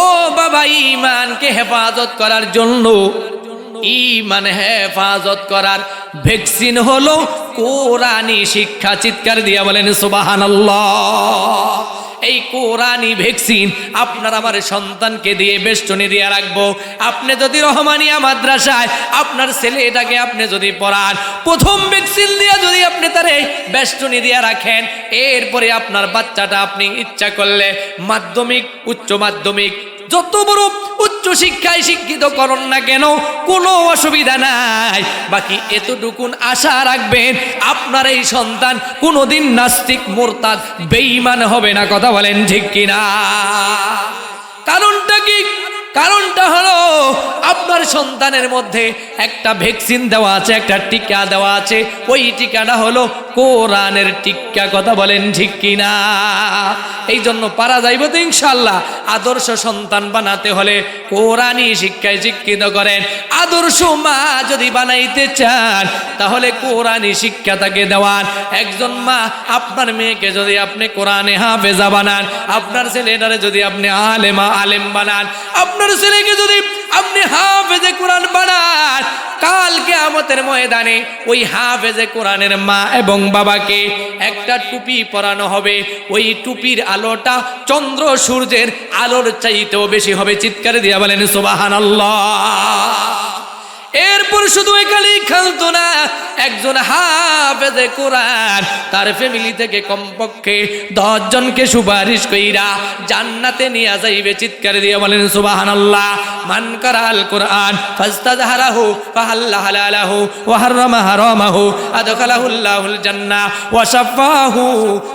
ও বাবা, ঈমানকে হেফাজত করার জন্য। ঈমান হেফাজত করার ভ্যাকসিন হলো কোরআনি শিক্ষা। চিৎকার দিয়া বলেন সুবহানাল্লাহ। এই কোরআনি ভ্যাকসিন আপনার আমার সন্তানকে দিয়ে বেষ্টনী দিয়ে রাখবো। আপনি যদি রহমানিয়া মাদ্রাসায় আপনার ছেলেটাকে আপনি যদি পড়ান, প্রথম ভ্যাকসিন দিয়ে যদি আপনি তারে বেষ্টনী দিয়ে রাখেন, এরপরে আপনার বাচ্চাটা আপনি ইচ্ছা করলে মাধ্যমিক, উচ্চ মাধ্যমিক, যত বড় উচ্চ শিক্ষায় শিক্ষিত করুন না কেন, কোনো অসুবিধা নাই। বাকি এতটুকুন আশা রাখবেন, আপনার এই সন্তান কোনোদিন নাস্তিক, মুরতাদ, বেঈমান হবে না। কথা বলেন ঠিক কিনা? কারণটা কি? কারণটা হলো আপনার সন্তানের মধ্যে একটা ভ্যাকসিন দেওয়া আছে, একটা টিকা দেওয়া আছে। ওই টিকাটা হলো কোরআনের টিকা। কথা বলেন ঠিক কিনা? এই জন্য পারা যাইব তো ইনশাআল্লাহ। আদর্শ সন্তান বানাতে হলে কোরআনি শিক্ষায় শিক্ষিত করেন। আদর্শ মা যদি বানাইতে চান তাহলে কোরআনি শিক্ষা তাকে দেওয়ান। একজন মা আপনার মেয়েকে যদি আপনি কোরআনে হাফেজা বানান, আপনার ছেলেটারে যদি আপনি আলেম বানান, আপনার ছেলেকে যদি আপনি হাফেজে কোরআন বানান, কাল কিয়ামতের ময়দানে ওই হাফেজে কোরআনের মা এবং বাবাকে একটা টুপি পরানো হবে। ওই টুপির আলোটা চন্দ্র সূর্যের আলোর চাইতেও বেশি হবে। চিৎকার দিয়া বলেন সুবহানাল্লাহ। এরপর শুধু একালেই খেলতো না, একজন হাফেজে কোরআন তার ফ্যামিলি থেকে কমপক্ষে 10 জনকে সুপারিশ কইরা জান্নাতে নিয়ে যাইবে। চিৎকার দিয়ে বলেন সুবহানাল্লাহ। মান কারাল কোরআন ফাস্তাযহারাহু ফাহাল্লা হালালাহু ওয়া হারামা হারামাহু আদখালাহুল্লাহুল জান্নাহ ওয়া শাফাহু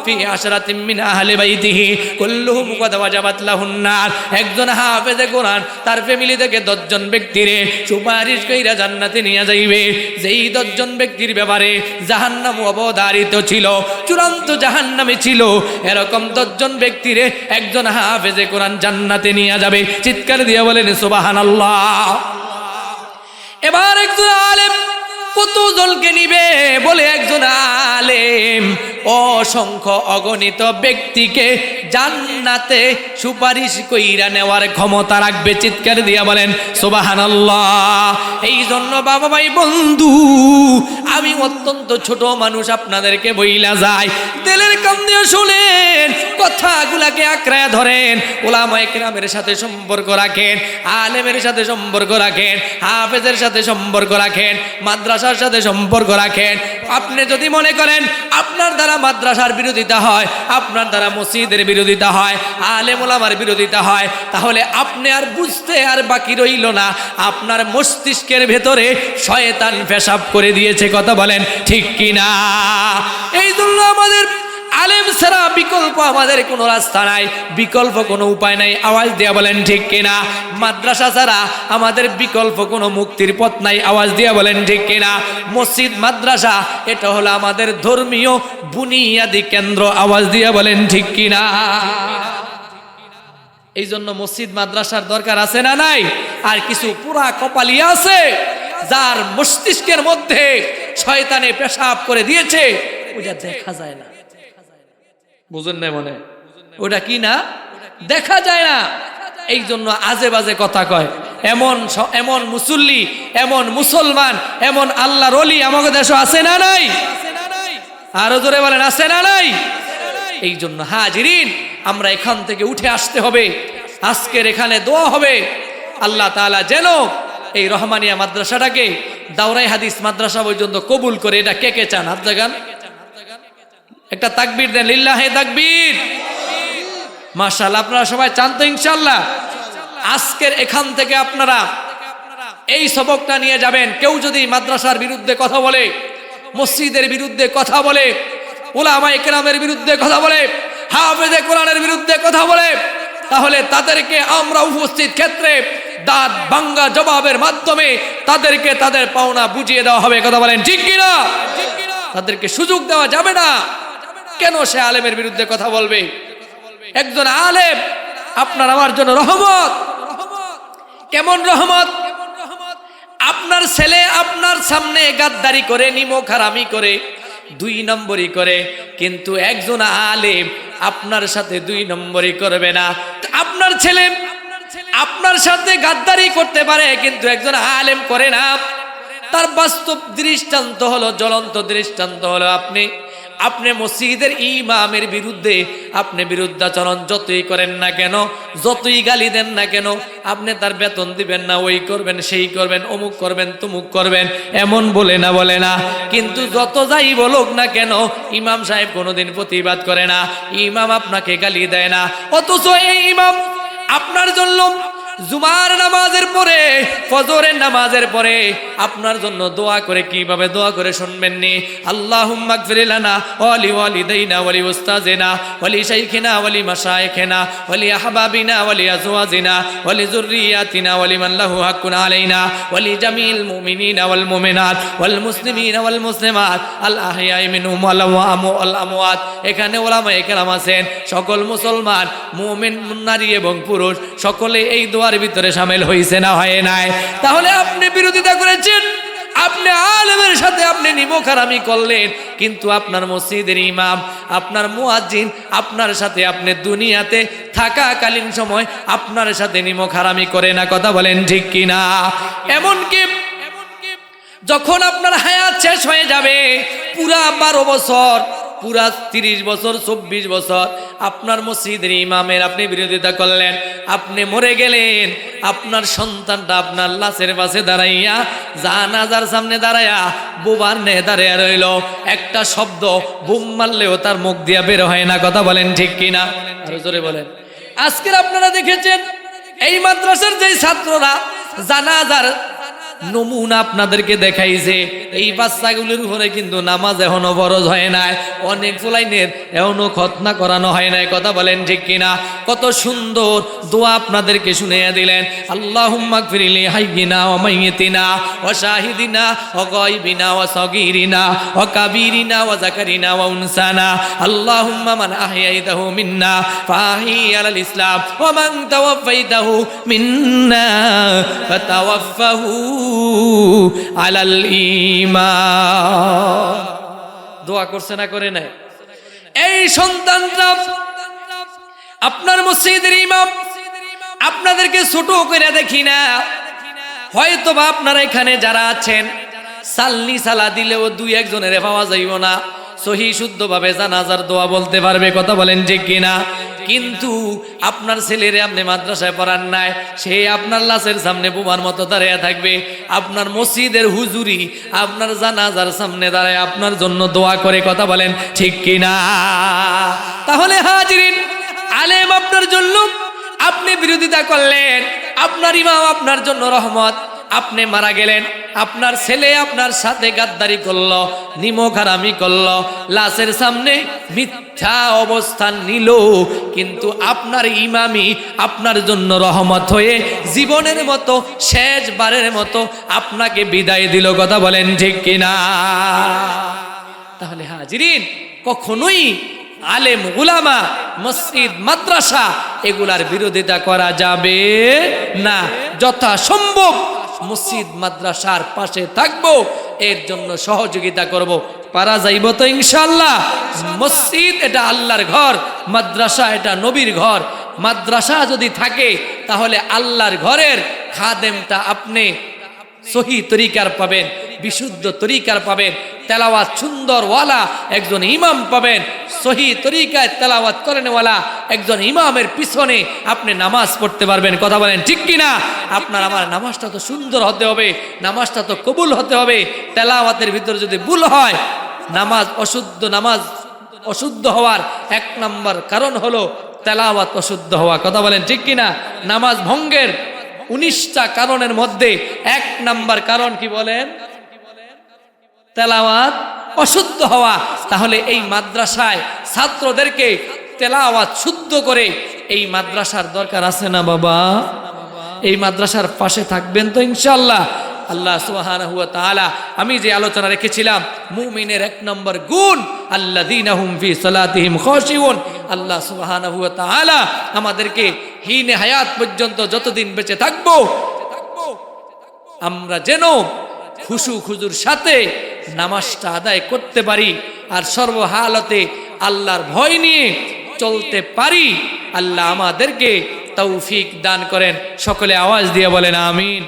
ফি আশরাতিন মিন আহলি বাইতিহি কুল্লুহুম ক্বাদ ওয়াজাবাত লাহুন নার। একজন হাফেজে কোরআন তার ফ্যামিলি থেকে 10 জন ব্যক্তিরে সুপারিশ কইরা জান্নাতে নিয়ে যাইবে। যেই 10 জন ব্যক্তির ব্যাপারে জাহান্নাম অবধারিত ছিল, চূড়ান্ত জাহান্নামে ছিল, এরকম 10 জন ব্যক্তিরে একজন হাফেজে কোরআন জান্নাতে নিয়ে যাবে। চিৎকার দিয়ে বলেন সুবহানাল্লাহ। এবার একজন আলেম কত জনকে নিবে? বলে একজন আলেম অসংখ্য অগণিত ব্যক্তিকে জান্নাতে সুপারিশ কইরা নেওয়ার ক্ষমতা রাখবে। চিৎকার দিয়া বলেন সুবহানাল্লাহ। এই জন্য বাবা ভাই বন্ধু, আমি অত্যন্ত ছোট মানুষ, আপনাদেরকে বইলা যাই, দিলের কান দিয়ে শুনেন, কথাগুলাকে আঁকড়ায়া ধরেন। উলামায়ে কেরামের সাথে সম্পর্ক রাখেন, আলেমের সাথে সম্পর্ক রাখেন, হাফেজের সাথে সম্পর্ক রাখেন, মাদ্রাসার সাথে সম্পর্ক রাখেন। আপনি যদি মনে করেন আপনার দ্বারা মাদ্রাসার বিরোধিতা হয়, আপনার দ্বারা মসজিদের বিরোধিতা হয়, আলেম ওলামার বিরোধিতা হয়, তাহলে আপনি আর বুঝতে আর বাকি রইল না, আপনার মস্তিষ্কের ভেতরে শয়তান পেশাব করে দিয়েছে। কথা বলেন ঠিক কিনা? এই জন্য আমাদের আলেম ছাড়া বিকল্প আমাদের কোনো রাস্তা নাই, বিকল্প কোনো উপায় নাই। আওয়াজ দিয়া বলেন ঠিক কিনা? মাদ্রাসা ছাড়া আমাদের বিকল্প কোনো মুক্তির পথ নাই। আওয়াজ দিয়া বলেন ঠিক কিনা? মসজিদ মাদ্রাসা এটা হলো আমাদের ধর্মীয় বুনিয়াদি কেন্দ্র। আওয়াজ দিয়া বলেন ঠিক কিনা? এই জন্য মসজিদ মাদ্রাসার দরকার আছে না নাই? আর কিছু পুরা কপালি আছে যার মস্তিষ্কের মধ্যে শয়তানে পেশাব করে দিয়েছে, ওটা দেখা যায় না। বুঝেন না? মনে ওটা কি না দেখা যায় না। এই জন্য আজে বাজে কথা কয়। এমন মুসল্লি, এমন মুসলমান, এমন আল্লাহর ওলি আমাদের দেশে আছে না নাই? আরো জোরে বলেন আছে না নাই? এই জন্য হাজিরিন, আমরা এখান থেকে উঠে আসতে হবে। আজকের এখানে দোয়া হবে আল্লাহ তাআলা যেন এই রহমানিয়া মাদ্রাসাটাকে দাওরাই হাদিস মাদ্রাসা পর্যন্ত কবুল করে। এটা কে কে চান? হাত জাগান, একটা তাকবীর দেন, লিল্লাহে তাকবীর। মাশাআল্লাহ, আপনারা সবাই চান তো ইনশাআল্লাহ? আজকের এখান থেকে আপনারা এই সবকটা নিয়ে যাবেন। কেউ যদি মাদ্রাসার বিরুদ্ধে কথা বলে, মসজিদের বিরুদ্ধে কথা বলে, উলামায়ে কেরামের বিরুদ্ধে কথা বলে, হাফেজে কোরআনের বিরুদ্ধে কথা বলে, তাহলে তাদেরকে আমরা উপস্থিত ক্ষেত্রে দাঁত ভাঙ্গা জবাবের মাধ্যমে তাদেরকে তাদের পাওনা বুঝিয়ে দেওয়া হবে। কথা বলেন ঠিক কিনা? তাদেরকে সুযোগ দেওয়া যাবে না। কেন সে আলেমের বিরুদ্ধে কথা বলবে? একজন আলেম আপনার আমার জন্য রহমত। কেমন রহমত? আপনার ছেলে আপনার সামনে গাদ্দারি করে, নিমক হারামি করে, 2 নম্বরই করে, কিন্তু একজন আলেম আপনার সাথে 2 নম্বরই করবে না। আপনার ছেলে আপনার সাথে গাদ্দারি করতে পারে, কিন্তু একজন আলেম করে না। তার বাস্তব দৃষ্টান্ত হলো, জ্বলন্ত দৃষ্টান্ত হলো আপনি মসজিদের ইমামের বিরুদ্ধে আপনি বিরুদ্ধাচরণ যতই করেন না কেন, যতই গালি দেন না কেন, আপনি তার বেতন দিবেন না, ওই করবেন, সেই করবেন, অমুক করবেন, তুমুক করবেন, এমন বলে না। কিন্তু যত যাই বলুক না কেন, ইমাম সাহেব কোনোদিন প্রতিবাদ করে না, ইমাম আপনাকে গালি দেয় না। অথচ এই ইমাম আপনার জন্য জুমার নামাজের পরে, ফজরের নামাজের পরে আপনার জন্য দোয়া করে। কিভাবে দোয়া করে শুনবেন নি? আল্লাহুম্মা গফির লানা ওয়া লিওয়ালিদাইনা ওয়া লিউস্তাজিনা ওয়া লিশাইখিনা ওয়া লিমাশায়েখিনা ওয়া লিআহবাবিনা ওয়া লিআজওয়াজিনা ওয়া লিযুররিয়াতিনা ওয়া লিমান লাহু হাক্কুন আলাইনা ওয়া লিজামিল মুমিনিনা ওয়াল মুমিনাত ওয়াল মুসলিমিনা ওয়াল মুসলিমাত আল আহইয়াই মিনহুম ওয়াল আমওয়াত। এখানে ওলামায়ে কেরাম আছেন, সকল মুসলমান মুমিন নারী এবং পুরুষ সকলে এই দোয়ার ভিতরে শামিল হইছে না হয় নাই? তাহলে আপনি বিরোধিতা করেছেন, আপনি আলেমের সাথে আপনি নিমক হারামি করলেন, কিন্তু আপনার মসজিদের ইমাম, আপনার মুয়াজ্জিন আপনার সাথে আপনি দুনিয়াতে থাকাকালীন সময় আপনার সাথে নিমক হারামি করে না। কথা বলেন ঠিক কিনা? এমনকি যখন আপনার হায়াত শেষ হয়ে যাবে, পুরা 12 বছর, পুরা 30 বছর, 24 বছর আপনার মসজিদের ইমামের আপনি বিরোধিতা করলেন, আপনি মরে গেলেন, আপনার সন্তানটা আপনার লাশের পাশে দাঁড়াইয়া, জানাজার সামনে দাঁড়াইয়া বোবার নে দাঁড়াইয়া রইল, একটা শব্দ বুম মারলেও তার মুখ দিয়া বের হয় না। কথা বলেন ঠিক কিনা? আরো জোরে বলেন। আজকের আপনারা দেখেছেন এই মাদ্রাসার যে ছাত্ররা জানাজার নমুনা আপনাদেরকে দেখাইছে, এই বাচ্চাগুলোর উপরে কিন্তু নামাজ এখনো ফরজ হয় নাই, অনেক ফুলাইনের এখনো খতনা করানো হয় নাই। কথা বলেন ঠিক কিনা? কত সুন্দর দোয়া আপনাদেরকে শুনিয়ে দিলেন। আল্লাহুম্মা গফির লি হাইয়িনা ওয়া মাইয়িতিনা ওয়া শাহিদিনা ওয়া গায়বিনা ওয়া সাগীরিনা ওয়া কাবীরিনা ওয়া যাকারিনা ওয়া উনসানা। আল্লাহুম্মা মান আহইয়াইতাহু মিন্না ফাহি আলাল ইসলাম ওয়া মান তাওয়াফাইতাহু মিন্না ফাতাওয়াফাহু আলাল ঈমান। দোয়া করছে না করে নাই? এই সন্তানরা আপনার মসজিদের ইমাম আপনাদেরকে ছোট করে দেখি না। হয়তো বা আপনারা এখানে যারা আছেন সাল্লি সালা দিলেও 2-1 জনের পাওয়া যাইব না সহি শুদ্ধভাবে জানাজার দোয়া বলতে পারবে। কথা বলেন ঠিক কিনা? কিন্তু আপনার ছেলেরে আপনি মাদ্রাসায় পড়ান নাই, সে আপনার লাশের সামনে বোমার মতো দাঁড়িয়ে থাকবে। আপনার মসজিদের হুজুরি আপনার জানাজার সামনে দাঁড়ায় আপনার জন্য দোয়া করে। কথা বলেন ঠিক কিনা? তাহলে হাজিরিন, আলেম আপনার জন্য আপনি বিরোধিতা করলেন, আপনার ইমাম আপনার জন্য রহমত, আপনি মারা গেলেন, আপনার ছেলে আপনার সাথে গাদ্দারি করলো, নিমক হারামি করলো, লাশের সামনে মিথ্যা অবস্থান নিল, কিন্তু আপনার ইমামই আপনার জন্য রহমত হয়ে জীবনের মতো শেষবারের মতো আপনাকে বিদায় দিল। কথা বলেন ঠিক কিনা? তাহলে হাজিরিন, কখনোই আলেম, উলামা, মসজিদ, মাদ্রাসা এগুলার বিরোধিতা করা যাবে না। যথাসম্ভব মসজিদ মাদ্রাসার পাশে থাকবো, এর জন্য সহযোগিতা করব। পারা যাইব তো ইনশাআল্লাহ? মসজিদ এটা আল্লাহর ঘর, মাদ্রাসা এটা নবীর ঘর। মাদ্রাসা যদি থাকে তাহলে আল্লাহর ঘরের খাদেমটা আপনি সহি তরিকার পাবেন, বিশুদ্ধ তরিকার পাবেন, তেলাওয়াত সুন্দরওয়ালা একজন ইমাম পাবেন, সহি তরিকায় তেলাওয়াত করেনওয়ালা একজন ইমামের পিছনে আপনি নামাজ পড়তে পারবেন। কথা বলেন ঠিক কিনা? আপনার আমার নামাজটা তো সুন্দর হতে হবে, নামাজটা তো কবুল হতে হবে। তেলাওয়াতের ভিতরে যদি ভুল হয়, নামাজ অশুদ্ধ হওয়ার 1 নম্বর কারণ হলো তেলাওয়াত অশুদ্ধ হওয়া। কথা বলেন ঠিক কিনা? নামাজ ভঙ্গের 19টা কারণের মধ্যে 1 নম্বর কারণ কি বলেন? তেলাওয়াত অশুদ্ধ হওয়া। তাহলে এই মাদ্রাসায় ছাত্রদেরকে তেলাওয়াত শুদ্ধ করে এই মাদ্রাসার দরকার আছে না বাবা? এই মাদ্রাসার পাশে থাকবেন তো ইনশাআল্লাহ? আল্লাহ সুবহানাহু ওয়া তাআলা, আমি যে আলোচনা রেখেছিলাম মুমিনের 1 নম্বর গুণ আল্লাযীনা হুম ফি সালাতিহিম খাশিউন, আল্লাহ সুবহানাহু ওয়া তাআলা আমাদেরকে হিনে হায়াত পর্যন্ত যতদিন বেঁচে থাকবো আমরা যেন খুশু খুজুর সাথে নামাজটা আদায় করতে পারি আর সর্বহালতে আল্লাহর ভয় নিয়ে চলতে পারি। আল্লাহ আমাদেরকে তৌফিক দান করেন। সকলে আওয়াজ দিয়ে বলেন আমিন।